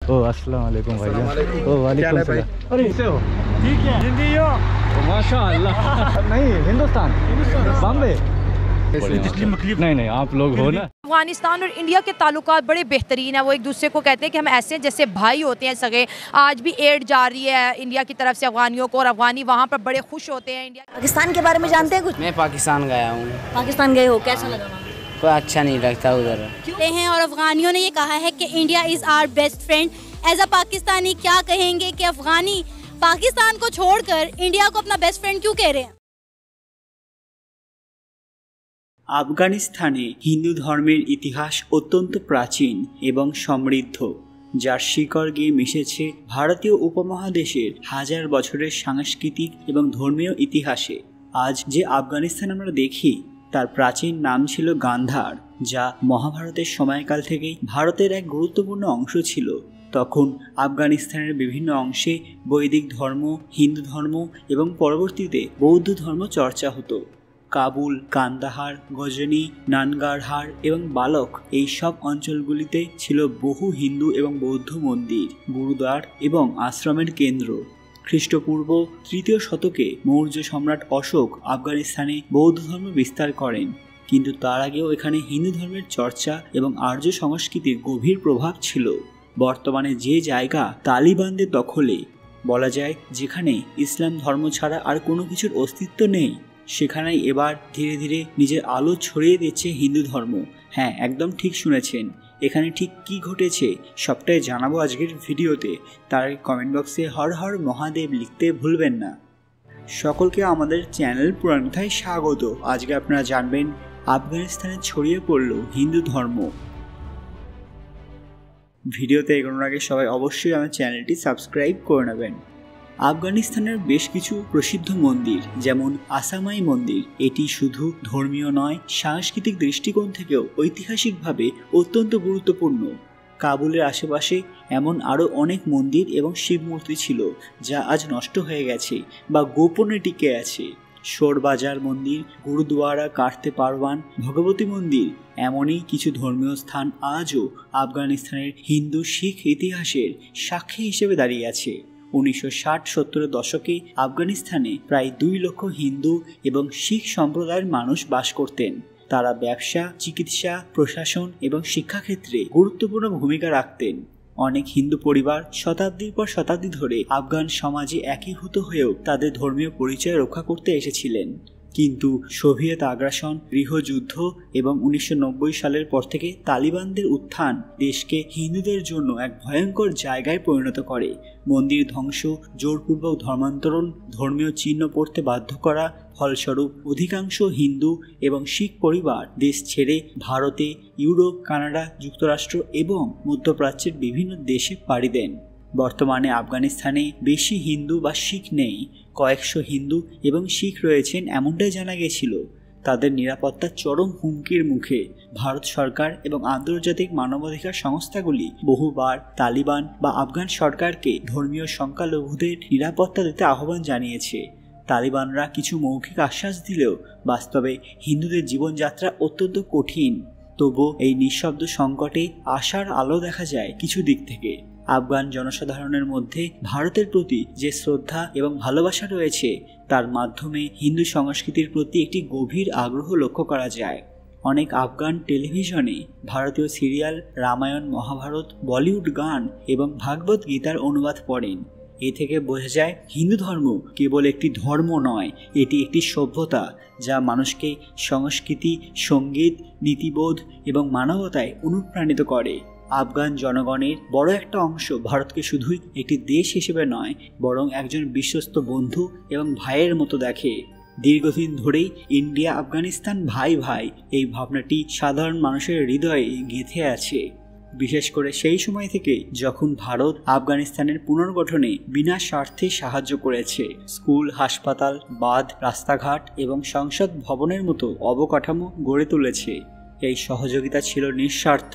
ओ अस्सलाम वालेकुम भैया। ओ वालेकुम सलाम। अरे कैसे हो? ठीक है। हिंदी हो? माशाअल्लाह। नहीं हिंदुस्तान बॉम्बे। नहीं आप लोग हो ना। अफगानिस्तान और इंडिया के ताल्लुकात बड़े बेहतरीन है। वो एक दूसरे को कहते हैं कि हम ऐसे जैसे भाई होते हैं सगे। आज भी एड जा रही है इंडिया की तरफ से अफगानियों को, और अफगानी वहाँ पर बड़े खुश होते हैं। इंडिया पाकिस्तान के बारे में जानते हैं कुछ? मैं पाकिस्तान गया हूँ। पाकिस्तान गए हो, कैसा लगा वहाँ? कोई अच्छा नहीं लगता उधर। हैं और अफगानियों ने ये कहा है कि India is our best friend. As a Pakistani क्या कहेंगे कि अफगानी पाकिस्तान को छोड़कर इंडिया को अपना बेस्ट फ्रेंड क्यों कह रहे हैं? আফগানিস্তানে হিন্দু ধর্মের ইতিহাস অত্যন্ত প্রাচীন এবং সমৃদ্ধ, যার শিকড় গিয়ে মিশেছে ভারতীয় উপমহাদেশের হাজার বছরের সাংস্কৃতিক এবং ধর্মীয় ইতিহাসে। আজ যে আফগানিস্তান আমরা দেখি তার প্রাচীন নাম ছিল গান্ধার, যা মহাভারতের সময়কাল থেকেই ভারতের এক গুরুত্বপূর্ণ অংশ ছিল। তখন আফগানিস্তানের বিভিন্ন অংশে বৈদিক ধর্ম, হিন্দু ধর্ম এবং পরবর্তীতে বৌদ্ধ ধর্ম চর্চা হতো। কাবুল, কান্দাহার, গজনি, নানগারহার এবং বালক এই সব অঞ্চলগুলিতে ছিল বহু হিন্দু এবং বৌদ্ধ মন্দির, গুরুদ্বার এবং আশ্রমের কেন্দ্র। খ্রিস্টপূর্ব ৩য় শতকে মৌর্য সম্রাট অশোক আফগানিস্তানে বৌদ্ধ ধর্ম বিস্তার করেন, কিন্তু তার আগেও এখানে হিন্দু ধর্মের চর্চা এবং আর্য সংস্কৃতির গভীর প্রভাব ছিল। বর্তমানে যে জায়গা তালিবানদের দখলে, বলা যায় যেখানে ইসলাম ধর্ম ছাড়া আর কোনো কিছুর অস্তিত্ব নেই, সেখানেই এবার ধীরে ধীরে নিজের আলো ছড়িয়ে দিচ্ছে হিন্দু ধর্ম। হ্যাঁ, একদম ঠিক শুনেছেন। এখানে ঠিক কি ঘটেছে সবটাই জানাবো আজকের ভিডিওতে। তার কমেন্ট বক্সে হর হর মহাদেব লিখতে ভুলবেন না। সকলকে আমাদের চ্যানেল পুরান কথায় স্বাগত। আজকে আপনারা জানবেন আফগানিস্তানে ছড়িয়ে পড়ল হিন্দু ধর্ম। ভিডিওতে এগোনোর আগে সবাই অবশ্যই আমার চ্যানেলটি সাবস্ক্রাইব করে নেবেন। আফগানিস্তানের বেশ কিছু প্রসিদ্ধ মন্দির, যেমন আসামাই মন্দির, এটি শুধু ধর্মীয় নয়, সাংস্কৃতিক দৃষ্টিকোণ থেকেও ঐতিহাসিকভাবে অত্যন্ত গুরুত্বপূর্ণ। কাবুলের আশেপাশে এমন আরও অনেক মন্দির এবং শিব মূর্তি ছিল যা আজ নষ্ট হয়ে গেছে বা গোপনে টিকে আছে। শোরবাজার মন্দির, গুরুদুয়ারা, কার্তে পারওয়ান, ভগবতী মন্দির, এমনই কিছু ধর্মীয় স্থান আজও আফগানিস্তানের হিন্দু শিখ ইতিহাসের সাক্ষী হিসেবে দাঁড়িয়ে আছে। 1960-70 দশকে আফগানিস্তানে প্রায় 2 লক্ষ হিন্দু এবং শিখ সম্প্রদায়ের মানুষ বাস করতেন। তারা ব্যবসা, চিকিৎসা, প্রশাসন এবং শিক্ষাক্ষেত্রে গুরুত্বপূর্ণ ভূমিকা রাখতেন। অনেক হিন্দু পরিবার শতাব্দীর পর শতাব্দী ধরে আফগান সমাজে একীভূত হয়েও তাদের ধর্মীয় পরিচয় রক্ষা করতে এসেছিলেন। কিন্তু সোভিয়েত আগ্রাসন, গৃহযুদ্ধ এবং 1990 সালের পর থেকে তালিবানদের উত্থান দেশকে হিন্দুদের জন্য এক ভয়ঙ্কর জায়গায় পরিণত করে। মন্দির ধ্বংস, জোরপূর্বক ধর্মান্তরণ, ধর্মীয় চিহ্ন পড়তে বাধ্য করা, ফলস্বরূপ অধিকাংশ হিন্দু এবং শিখ পরিবার দেশ ছেড়ে ভারতে, ইউরোপ, কানাডা, যুক্তরাষ্ট্র এবং মধ্যপ্রাচ্যের বিভিন্ন দেশে পাড়ি দেন। বর্তমানে আফগানিস্তানে বেশি হিন্দু বা শিখ নেই, কয়েকশো হিন্দু এবং শিখ রয়েছেন এমনটাই জানা গেছিল। তাদের নিরাপত্তা চরম হুমকির মুখে। ভারত সরকার এবং আন্তর্জাতিক মানবাধিকার সংস্থাগুলি বহুবার তালিবান বা আফগান সরকারকে ধর্মীয় সংখ্যালঘুদের নিরাপত্তা দিতে আহ্বান জানিয়েছে। তালিবানরা কিছু মৌখিক আশ্বাস দিলেও বাস্তবে হিন্দুদের জীবনযাত্রা অত্যন্ত কঠিন। তবু এই নিঃশব্দ সংকটে আশার আলো দেখা যায় কিছু দিক থেকে। আফগান জনসাধারণের মধ্যে ভারতের প্রতি যে শ্রদ্ধা এবং ভালোবাসা রয়েছে তার মাধ্যমে হিন্দু সংস্কৃতির প্রতি একটি গভীর আগ্রহ লক্ষ্য করা যায়। অনেক আফগান টেলিভিশনে ভারতীয় সিরিয়াল, রামায়ণ, মহাভারত, বলিউড গান এবং ভাগবত গীতার অনুবাদ পড়েন। এ থেকে বোঝা যায় হিন্দু ধর্ম কেবল একটি ধর্ম নয়, এটি একটি সভ্যতা যা মানুষকে সংস্কৃতি, সঙ্গীত, নীতিবোধ এবং মানবতায় অনুপ্রাণিত করে। আফগান জনগণের বড় একটা অংশ ভারতকে শুধুই একটি দেশ হিসেবে নয়, বরং একজন বিশ্বস্ত বন্ধু এবং ভাইয়ের মতো দেখে। দীর্ঘদিন ধরেই ইন্ডিয়া আফগানিস্তান ভাই ভাই এই ভাবনাটি সাধারণ মানুষের হৃদয়ে গেঁথে আছে। বিশেষ করে সেই সময় থেকে যখন ভারত আফগানিস্তানের পুনর্গঠনে বিনা স্বার্থে সাহায্য করেছে। স্কুল, হাসপাতাল, বাঁধ, রাস্তাঘাট এবং সংসদ ভবনের মতো অবকাঠামো গড়ে তুলেছে। এই সহযোগিতা ছিল নিঃস্বার্থ,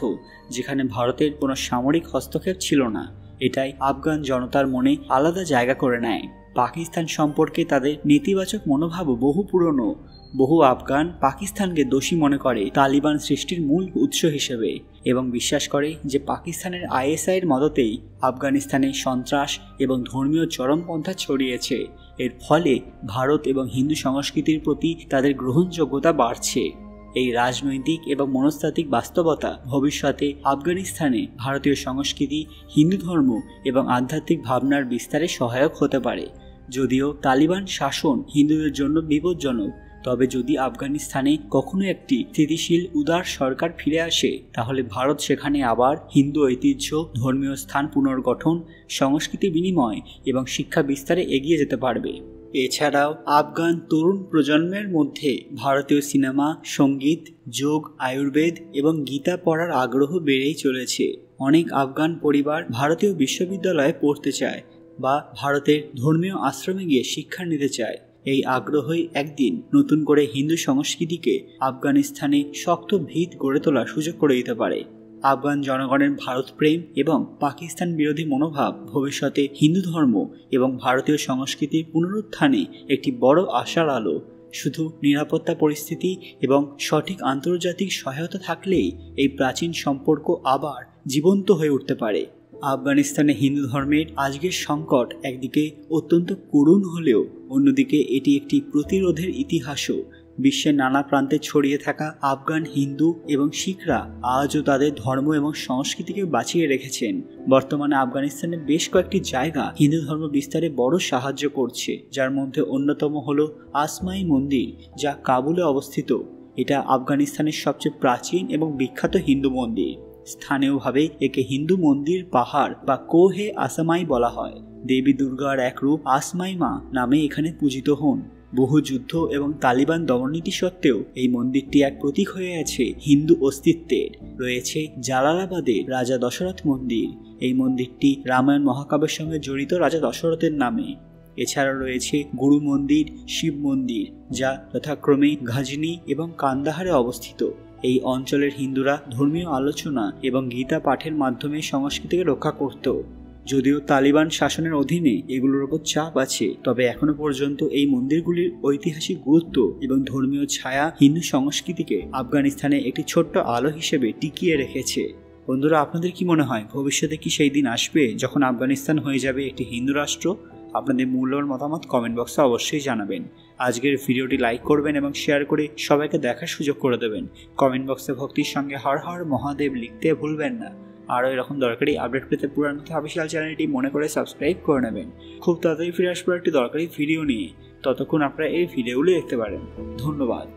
যেখানে ভারতের কোনো সামরিক হস্তক্ষেপ ছিল না। এটাই আফগান জনতার মনে আলাদা জায়গা করে নেয়। পাকিস্তান সম্পর্কে তাদের নেতিবাচক মনোভাবও বহু পুরনো। বহু আফগান পাকিস্তানকে দোষী মনে করে তালিবান সৃষ্টির মূল উৎস হিসেবে এবং বিশ্বাস করে যে পাকিস্তানের আইএসআইয়ের মদতেই আফগানিস্তানে সন্ত্রাস এবং ধর্মীয় চরমপন্থা ছড়িয়েছে। এর ফলে ভারত এবং হিন্দু সংস্কৃতির প্রতি তাদের গ্রহণযোগ্যতা বাড়ছে। এই রাজনৈতিক এবং মনস্তাত্ত্বিক বাস্তবতা ভবিষ্যতে আফগানিস্তানে ভারতীয় সংস্কৃতি, হিন্দু ধর্ম এবং আধ্যাত্মিক ভাবনার বিস্তারে সহায়ক হতে পারে। যদিও তালিবান শাসন হিন্দুদের জন্য বিপজ্জনক, তবে যদি আফগানিস্তানে কখনো একটি স্থিতিশীল উদার সরকার ফিরে আসে তাহলে ভারত সেখানে আবার হিন্দু ঐতিহ্য, ধর্মীয় স্থান পুনর্গঠন, সংস্কৃতি বিনিময় এবং শিক্ষা বিস্তারে এগিয়ে যেতে পারবে। এছাড়াও আফগান তরুণ প্রজন্মের মধ্যে ভারতীয় সিনেমা, সঙ্গীত, যোগ, আয়ুর্বেদ এবং গীতা পড়ার আগ্রহ বেড়েই চলেছে। অনেক আফগান পরিবার ভারতীয় বিশ্ববিদ্যালয়ে পড়তে চায় বা ভারতের ধর্মীয় আশ্রমে গিয়ে শিক্ষা নিতে চায়। এই আগ্রহই একদিন নতুন করে হিন্দু সংস্কৃতিকে আফগানিস্তানে শক্ত ভিত গড়ে তোলার সুযোগ করে দিতে পারে। আফগান জনগণের ভারত প্রেম এবং পাকিস্তান বিরোধী মনোভাব ভবিষ্যতে হিন্দু ধর্ম এবং ভারতীয় সংস্কৃতির পুনরুত্থানে একটি বড় আশার আলো। শুধু নিরাপত্তা পরিস্থিতি এবং সঠিক আন্তর্জাতিক সহায়তা থাকলেই এই প্রাচীন সম্পর্ক আবার জীবন্ত হয়ে উঠতে পারে। আফগানিস্তানে হিন্দু ধর্মের আজকের সংকট একদিকে অত্যন্ত করুণ হলেও অন্যদিকে এটি একটি প্রতিরোধের ইতিহাসও। বিশ্বের নানা প্রান্তে ছড়িয়ে থাকা আফগান হিন্দু এবং শিখরা আজও তাদের ধর্ম এবং সংস্কৃতিকে বাঁচিয়ে রেখেছেন। বর্তমানে আফগানিস্তানের বেশ কয়েকটি জায়গা হিন্দু ধর্ম বিস্তারে বড় সাহায্য করছে, যার মধ্যে অন্যতম হল আসমাই মন্দির, যা কাবুলে অবস্থিত। এটা আফগানিস্তানের সবচেয়ে প্রাচীন এবং বিখ্যাত হিন্দু মন্দির। স্থানীয়ভাবে একে হিন্দু মন্দির পাহাড় বা কোহে আসামাই বলা হয়। দেবী দুর্গার এক রূপ আসমাই মা নামে এখানে পূজিত হন। বহু যুদ্ধ এবং তালিবান দমননীতি সত্ত্বেও এই মন্দিরটি এক প্রতীক হয়ে আছে হিন্দু অস্তিত্বের। রয়েছে জালালাবাদের রাজা দশরথ মন্দির। এই মন্দিরটি রামায়ণ মহাকাব্যের সঙ্গে জড়িত রাজা দশরথের নামে। এছাড়া রয়েছে গুরু মন্দির, শিব মন্দির, যা যথাক্রমে ঘাজনি এবং কান্দাহারে অবস্থিত। এই অঞ্চলের হিন্দুরা ধর্মীয় আলোচনা এবং গীতা পাঠের মাধ্যমে সংস্কৃতিকে রক্ষা করত। যদিও তালিবান শাসনের অধীনে এগুলোর উপর চাপ আছে, তবে এখনো পর্যন্ত এই মন্দিরগুলির ঐতিহাসিক গুরুত্ব এবং ধর্মীয় ছায়া হিন্দু সংস্কৃতিকে আফগানিস্তানে একটি ছোট্ট আলো হিসেবে টিকিয়ে রেখেছে। বন্ধুরা, আপনাদের কি মনে হয় ভবিষ্যতে কি সেই দিন আসবে যখন আফগানিস্তান হয়ে যাবে একটি হিন্দু রাষ্ট্র? আপনাদের মূল্যবান মতামত কমেন্ট বক্সে অবশ্যই জানাবেন। আজকের ভিডিওটি লাইক করবেন এবং শেয়ার করে সবাইকে দেখার সুযোগ করে দেবেন। কমেন্ট বক্সে ভক্তির সঙ্গে হর হর মহাদেব লিখতে ভুলবেন না। আরও এরকম দরকারি আপডেট পেতে পুরান কথা অফিসিয়াল চ্যানেলটি মনে করে সাবস্ক্রাইব করে নেবেন। খুব তাড়াতাড়ি ফিরে আসবো একটি দরকারি ভিডিও নিয়ে। ততক্ষণ আপনারা এই ভিডিওগুলো দেখতে পারেন। ধন্যবাদ।